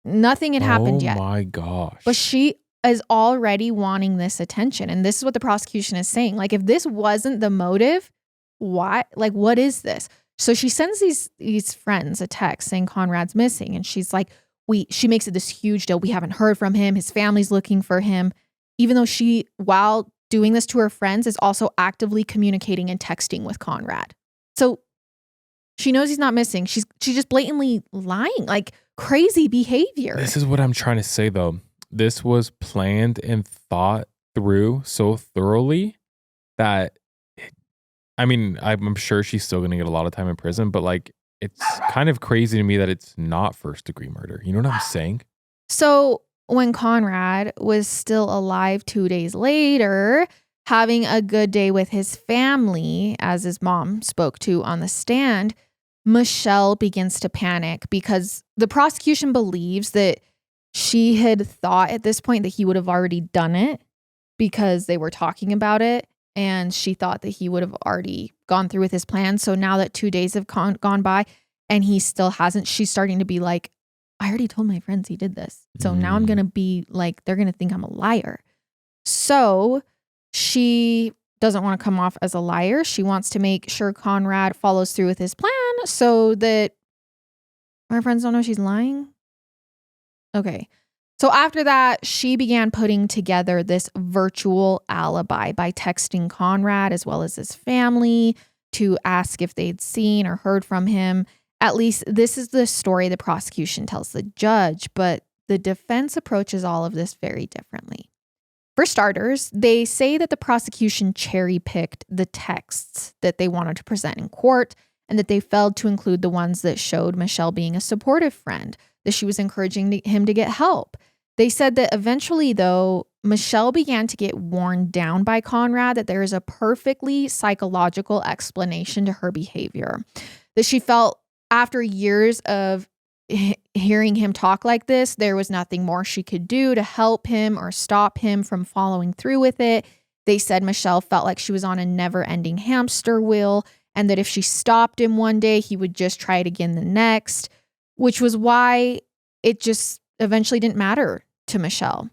Nothing had happened yet. Oh my gosh. But she is already wanting this attention. And this is what the prosecution is saying. Like, if this wasn't the motive, why? Like, what is this? So she sends these friends a text saying Conrad's missing. And she's like, she makes it this huge deal. We haven't heard from him. His family's looking for him. Even though she, while doing this to her friends, is also actively communicating and texting with Conrad. So she knows he's not missing. She's just blatantly lying, like crazy behavior. This is what I'm trying to say, though. This was planned and thought through so thoroughly that, I mean, I'm sure she's still going to get a lot of time in prison, but like, it's kind of crazy to me that it's not first degree murder. You know what I'm saying? So when Conrad was still alive 2 days later, having a good day with his family, as his mom spoke to on the stand, Michelle begins to panic because the prosecution believes that she had thought at this point that he would have already done it because they were talking about it. And she thought that he would have already gone through with his plan. So now that 2 days have gone by and he still hasn't, she's starting to be like, I already told my friends he did this. So now I'm going to be like, they're going to think I'm a liar. So she doesn't want to come off as a liar. She wants to make sure Conrad follows through with his plan so that my friends don't know she's lying. Okay. So after that, she began putting together this virtual alibi by texting Conrad as well as his family to ask if they'd seen or heard from him. At least this is the story the prosecution tells the judge, but the defense approaches all of this very differently. For starters, they say that the prosecution cherry-picked the texts that they wanted to present in court and that they failed to include the ones that showed Michelle being a supportive friend, that she was encouraging him to get help. They said that eventually, though, Michelle began to get worn down by Conrad, that there is a perfectly psychological explanation to her behavior, that she felt after years of hearing him talk like this, there was nothing more she could do to help him or stop him from following through with it. They said Michelle felt like she was on a never-ending hamster wheel and that if she stopped him one day, he would just try it again the next, which was why it just eventually didn't matter to Michelle.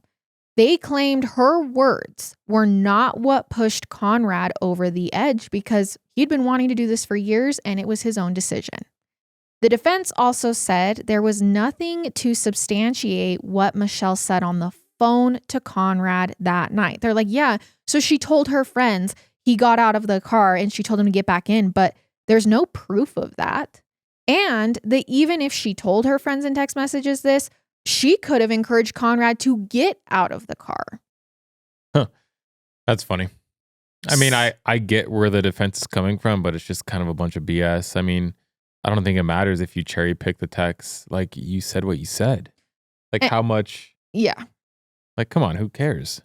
They claimed her words were not what pushed Conrad over the edge because he'd been wanting to do this for years and it was his own decision. The defense also said there was nothing to substantiate what Michelle said on the phone to Conrad that night. They're like, yeah, so she told her friends he got out of the car and she told him to get back in, but there's no proof of that. And that even if she told her friends in text messages this, she could have encouraged Conrad to get out of the car. Huh. That's funny. I mean, I get where the defense is coming from, but it's just kind of a bunch of BS. I mean, I don't think it matters if you cherry pick the text. Like, you said what you said. Like, how much? Yeah. Like, come on, who cares?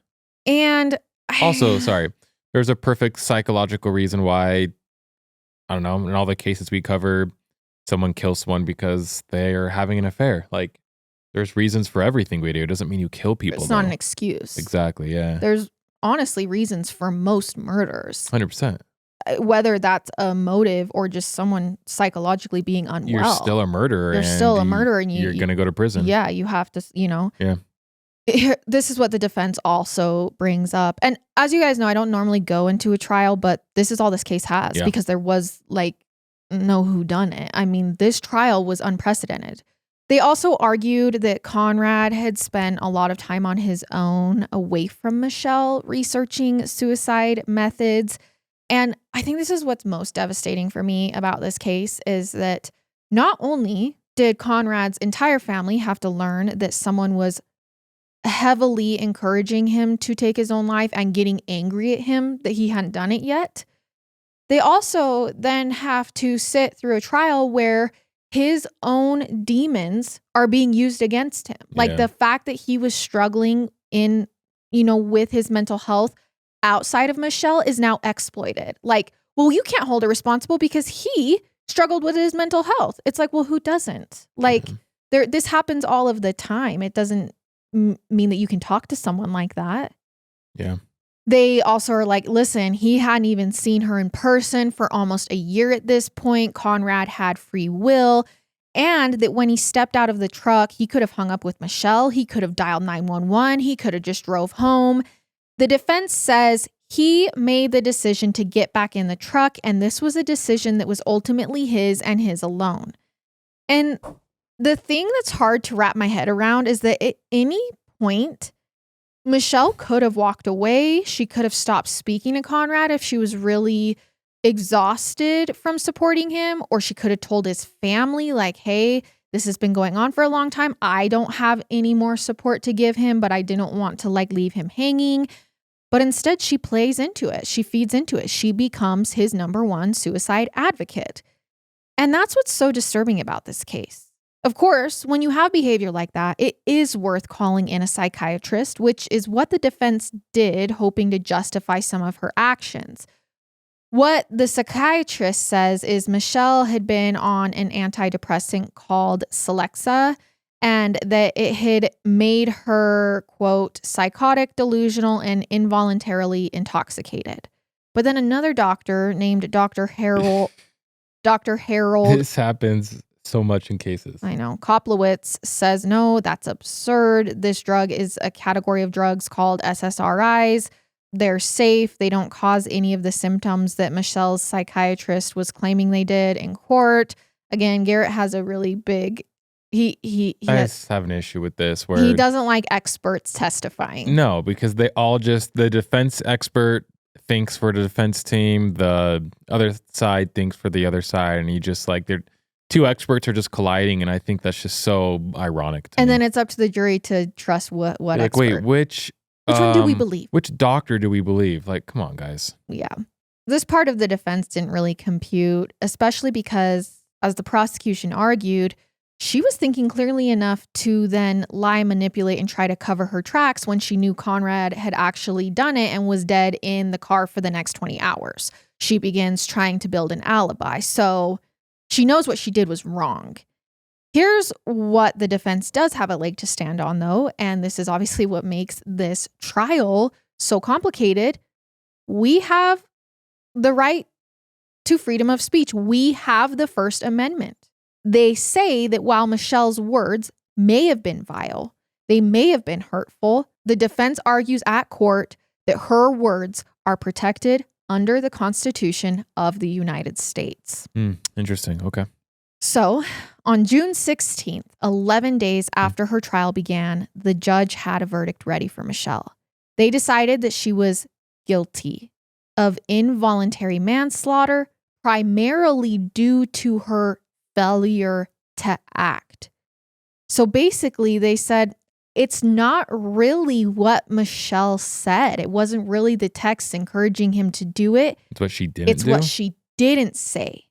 And also, sorry, there's a perfect psychological reason why, I don't know, in all the cases we cover, someone kills someone because they are having an affair. Like, there's reasons for everything we do. It doesn't mean you kill people. It's not an excuse. Exactly, yeah. There's honestly reasons for most murders. 100%. whether that's a motive or just someone psychologically being unwell. You're still a murderer. You're still a murderer, and you're going to go to prison. Yeah, you have to, Yeah. This is what the defense also brings up. And as you guys know, I don't normally go into a trial, but this is all this case has because there was no whodunit. I mean, this trial was unprecedented. They also argued that Conrad had spent a lot of time on his own away from Michelle researching suicide methods. And I think this is what's most devastating for me about this case is that not only did Conrad's entire family have to learn that someone was heavily encouraging him to take his own life and getting angry at him that he hadn't done it yet, they also then have to sit through a trial where his own demons are being used against him. Like the fact that he was struggling with his mental health outside of Michelle is now exploited. Like, well, you can't hold her responsible because he struggled with his mental health. It's like, well, who doesn't? Like, this happens all of the time. It doesn't mean that you can talk to someone like that. Yeah. They also are like, listen, he hadn't even seen her in person for almost a year at this point. Conrad had free will. And that when he stepped out of the truck, he could have hung up with Michelle. He could have dialed 911. He could have just drove home. The defense says he made the decision to get back in the truck. And this was a decision that was ultimately his and his alone. And the thing that's hard to wrap my head around is that at any point, Michelle could have walked away. She could have stopped speaking to Conrad if she was really exhausted from supporting him, or she could have told his family like, hey, this has been going on for a long time. I don't have any more support to give him, but I didn't want to leave him hanging. But instead, she plays into it. She feeds into it. She becomes his number one suicide advocate. And that's what's so disturbing about this case. Of course, when you have behavior like that, it is worth calling in a psychiatrist, which is what the defense did, hoping to justify some of her actions. What the psychiatrist says is Michelle had been on an antidepressant called Celexa, and that it had made her, quote, psychotic, delusional, and involuntarily intoxicated. But then another doctor named Dr. Harold. This happens so much in cases. I know. Koplowitz says, no, that's absurd. This drug is a category of drugs called SSRIs. They're safe. They don't cause any of the symptoms that Michelle's psychiatrist was claiming they did in court. Again, Garrett has a really big, I have an issue with this where he doesn't like experts testifying. No, because they all the defense expert thinks for the defense team, the other side thinks for the other side, and they're two experts are just colliding, and I think that's just so ironic to me. And then it's up to the jury to trust what expert. Wait, which one do we believe? Which doctor do we believe? Like, come on, guys. Yeah. This part of the defense didn't really compute, especially because, as the prosecution argued, she was thinking clearly enough to then lie, manipulate, and try to cover her tracks when she knew Conrad had actually done it and was dead in the car for the next 20 hours. She begins trying to build an alibi. So she knows what she did was wrong. Here's what the defense does have a leg to stand on, though, and this is obviously what makes this trial so complicated. We have the right to freedom of speech. We have the First Amendment. They say that while Michelle's words may have been vile, they may have been hurtful, the defense argues at court that her words are protected under the Constitution of the United States. Interesting. Okay. So, on June 16th, 11 days after her trial began, the judge had a verdict ready for Michelle. They decided that she was guilty of involuntary manslaughter, primarily due to her failure to act. So basically, they said it's not really what Michelle said. It wasn't really the text encouraging him to do it. It's what she didn't do? It's what she didn't say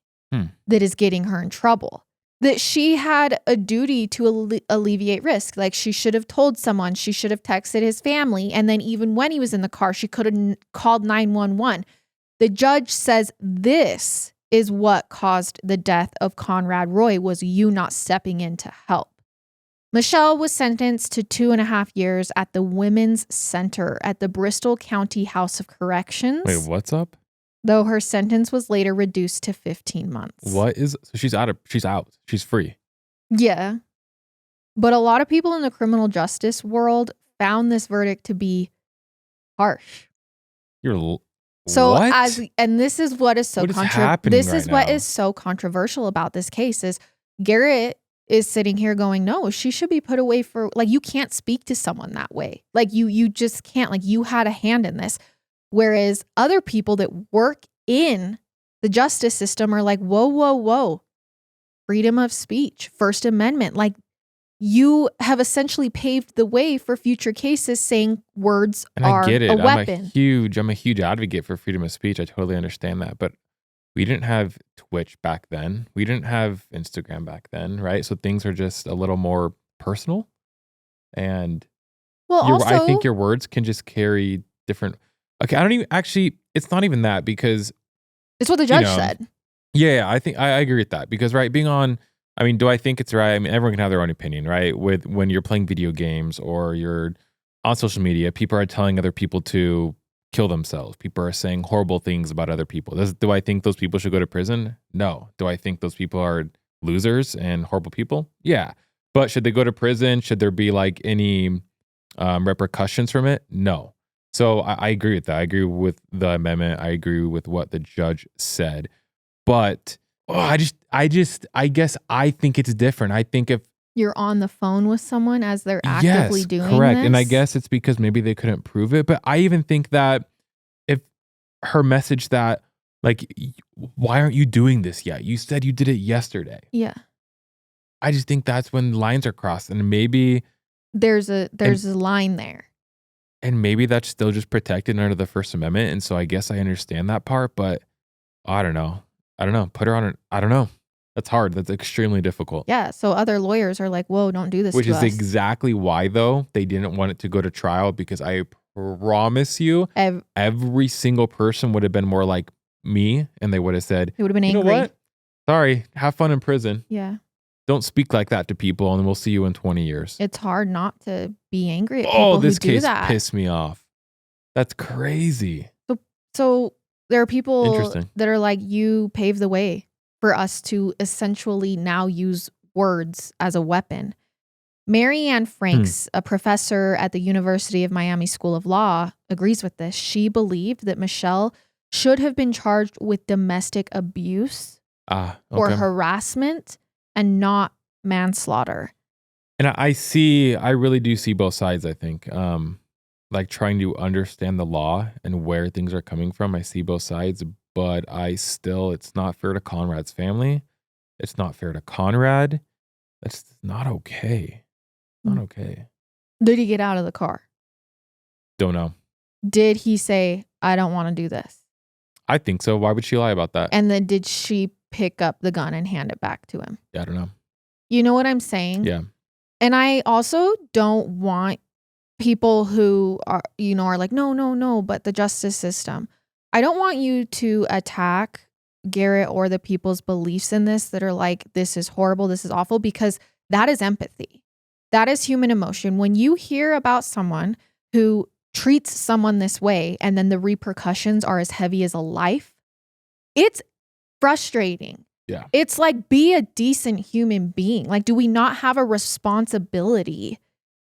that is getting her in trouble. That she had a duty to alleviate risk. Like, she should have told someone. She should have texted his family. And then even when he was in the car, she could have called 911. The judge says this is what caused the death of Conrad Roy, was you not stepping in to help. Michelle was sentenced to 2.5 years at the Women's Center at the Bristol County House of Corrections. Wait, what's up? though her sentence was later reduced to 15 months. So she's out. She's free. Yeah. But a lot of people in the criminal justice world found this verdict to be harsh. What? And this is what is so What is happening This is right what now? is so controversial about this case is Garrett is sitting here going, no, she should be put away for, like, you can't speak to someone that way. Like, you just can't. Like, you had a hand in this. Whereas other people that work in the justice system are like, whoa, whoa, whoa. Freedom of speech, First Amendment. Like, you have essentially paved the way for future cases saying words are I get it. a weapon. I'm a huge advocate for freedom of speech. I totally understand that. But we didn't have Twitch back then. We didn't have Instagram back then, right? So things are just a little more personal. And I think your words can just carry different. Okay, I don't even actually. It's not even that because it's what the judge said. Yeah, I think I agree with that because being on. I mean, do I think it's right? I mean, everyone can have their own opinion, right? When you're playing video games or you're on social media, people are telling other people to kill themselves. People are saying horrible things about other people. Do I think those people should go to prison? No. Do I think those people are losers and horrible people? Yeah. But should they go to prison? Should there be like any repercussions from it? No. So I agree with that. I agree with the amendment. I agree with what the judge said. But I guess I think it's different. I think if you're on the phone with someone as they're actively doing correct. this. And I guess it's because maybe they couldn't prove it. But I even think that if her message that, like, why aren't you doing this yet? You said you did it yesterday. Yeah. I just think that's when lines are crossed. And maybe there's a line there. And maybe that's still just protected under the First Amendment. And so I guess I understand that part, but I don't know. Put her on it. I don't know. That's hard. That's extremely difficult. Yeah. So other lawyers are like, whoa, don't do this Which to is us. exactly why, though, they didn't want it to go to trial because I promise you, every single person would have been more like me and they would have said, they would have been angry. You know what? Sorry. Have fun in prison. Yeah. Don't speak like that to people and we'll see you in 20 years. It's hard not to be angry at people this who do case that. pissed me off. That's crazy. So there are people that are like, you paved the way for us to essentially now use words as a weapon. Mary Ann Franks, a professor at the University of Miami School of Law, agrees with this. She believed that Michelle should have been charged with domestic abuse or harassment and not manslaughter. And I really do see both sides, I think. Like trying to understand the law and where things are coming from. I see both sides, but it's not fair to Conrad's family. It's not fair to Conrad. That's not okay. Not okay. Did he get out of the car? Don't know. Did he say, I don't want to do this? I think so. Why would she lie about that? And then did she pick up the gun and hand it back to him? Yeah, I don't know. You know what I'm saying? Yeah. And I also don't want people who are like, no, but the justice system. I don't want you to attack Garrett or the people's beliefs in this that are like, this is horrible, this is awful, because that is empathy. That is human emotion. When you hear about someone who treats someone this way and then the repercussions are as heavy as a life, it's frustrating. Yeah. It's like, be a decent human being. Like, do we not have a responsibility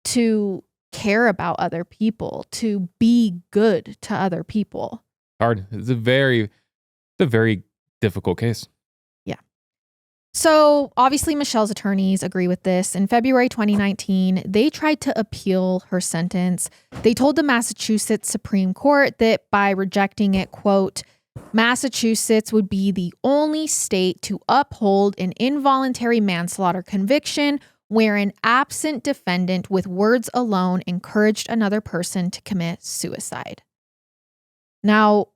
to care about other people, to be good to other people? Hard. It's a very difficult case. Yeah. So obviously Michelle's attorneys agree with this. In February 2019, they tried to appeal her sentence. They told the Massachusetts Supreme Court that by rejecting it, quote, Massachusetts would be the only state to uphold an involuntary manslaughter conviction where an absent defendant with words alone encouraged another person to commit suicide. Now,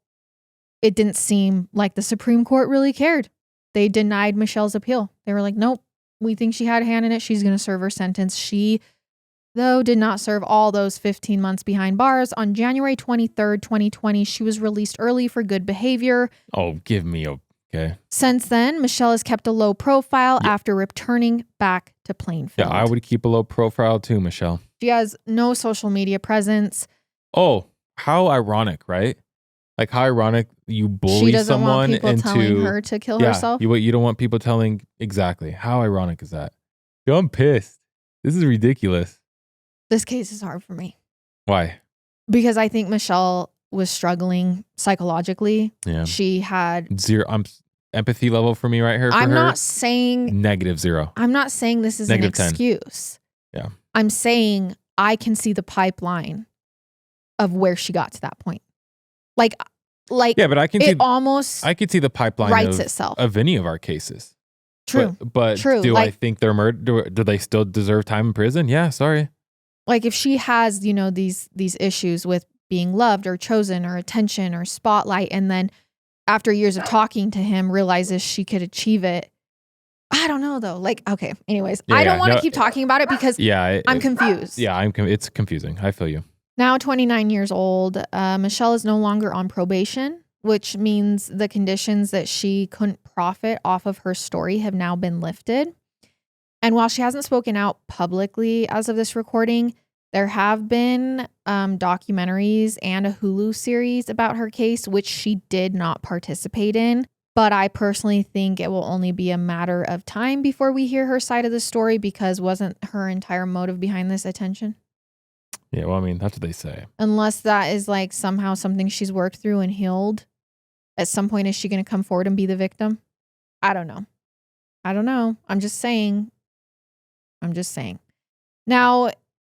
it didn't seem like the Supreme Court really cared. They denied Michelle's appeal. They were like, nope, we think she had a hand in it. She's going to serve her sentence. She, though, did not serve all those 15 months behind bars. On January 23rd, 2020, she was released early for good behavior. Oh, give me a... Okay. Since then, Michelle has kept a low profile after returning back to Plainfield. Yeah, I would keep a low profile too, Michelle. She has no social media presence. Oh, how ironic, right? Like, how ironic you bully She doesn't someone want people into telling her to kill herself. You don't want people telling exactly. How ironic is that? Yo, I'm pissed. This is ridiculous. This case is hard for me Why? because I think Michelle was struggling psychologically. Yeah. She had Zero. Empathy level for me right here. For I'm her, not saying -0. I'm not saying this is an -10. excuse. Yeah. I'm saying I can see the pipeline of where she got to that point. Like Yeah, but I can I could see the pipeline writes itself. of any of our cases. True. But True. do I Like- think they're murdered? Do they still deserve time in prison? Yeah, sorry. Like if she has, these issues with being loved or chosen or attention or spotlight, and then after years of talking to him realizes she could achieve it. I don't know though. Like, okay, anyways, I don't want to keep talking about it because I'm confused. Yeah, it's confusing. I feel you. Now 29 years old, Michelle is no longer on probation, which means the conditions that she couldn't profit off of her story have now been lifted. And while she hasn't spoken out publicly as of this recording, there have been documentaries and a Hulu series about her case, which she did not participate in. But I personally think it will only be a matter of time before we hear her side of the story, because wasn't her entire motive behind this attention? Yeah, well, I mean, that's what they say. Unless that is like somehow something she's worked through and healed. At some point, is she going to come forward and be the victim? I don't know. I'm just saying. Now,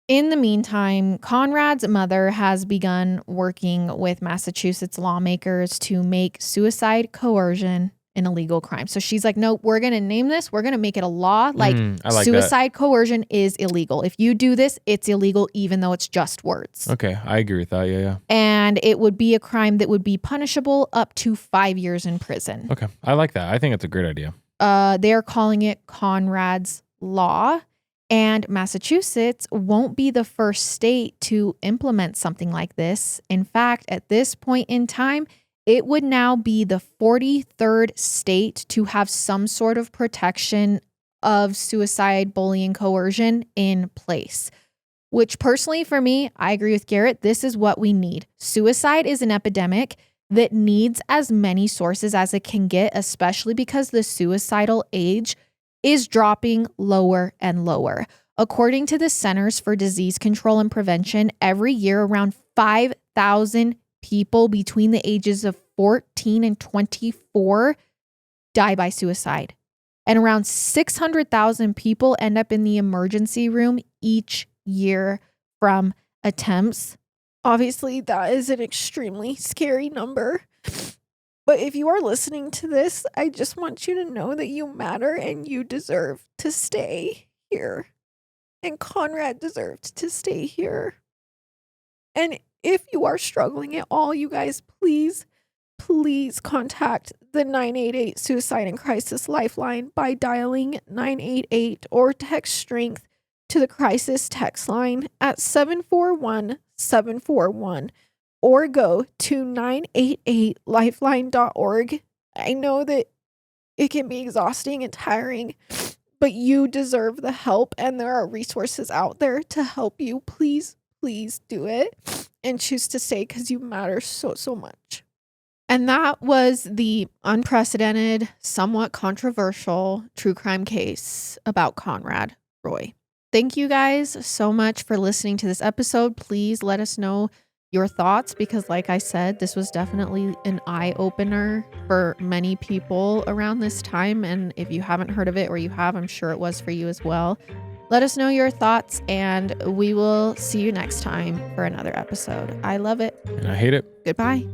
in the meantime, Conrad's mother has begun working with Massachusetts lawmakers to make suicide coercion an illegal crime. So she's like, no, we're going to name this. We're going to make it a law. Like suicide coercion is illegal. If you do this, it's illegal, even though it's just words. Okay, I agree with that. Yeah. And it would be a crime that would be punishable up to 5 years in prison. Okay, I like that. I think it's a great idea. They're calling it Conrad's Law. And Massachusetts won't be the first state to implement something like this. In fact, at this point in time, it would now be the 43rd state to have some sort of protection of suicide, bullying, coercion in place. Which personally for me, I agree with Garrett, this is what we need. Suicide is an epidemic that needs as many sources as it can get, especially because the suicidal age is dropping lower and lower. According to the Centers for Disease Control and Prevention, every year around 5,000 people between the ages of 14 and 24 die by suicide. And around 600,000 people end up in the emergency room each year from attempts. Obviously, that is an extremely scary number. But if you are listening to this, I just want you to know that you matter and you deserve to stay here. And Conrad deserved to stay here. And if you are struggling at all, you guys, please contact the 988 Suicide and Crisis Lifeline by dialing 988 or text STRENGTH to the crisis text line at 741-741. Or go to 988lifeline.org. I know that it can be exhausting and tiring, but you deserve the help, and there are resources out there to help you. Please do it and choose to stay because you matter so much. And that was the unprecedented, somewhat controversial true crime case about Conrad Roy. Thank you guys so much for listening to this episode. Please let us know your thoughts, because like I said, this was definitely an eye-opener for many people around this time. And if you haven't heard of it, or you have, I'm sure it was for you as well. Let us know your thoughts, and we will see you next time for another episode. I love it. And I hate it. Goodbye.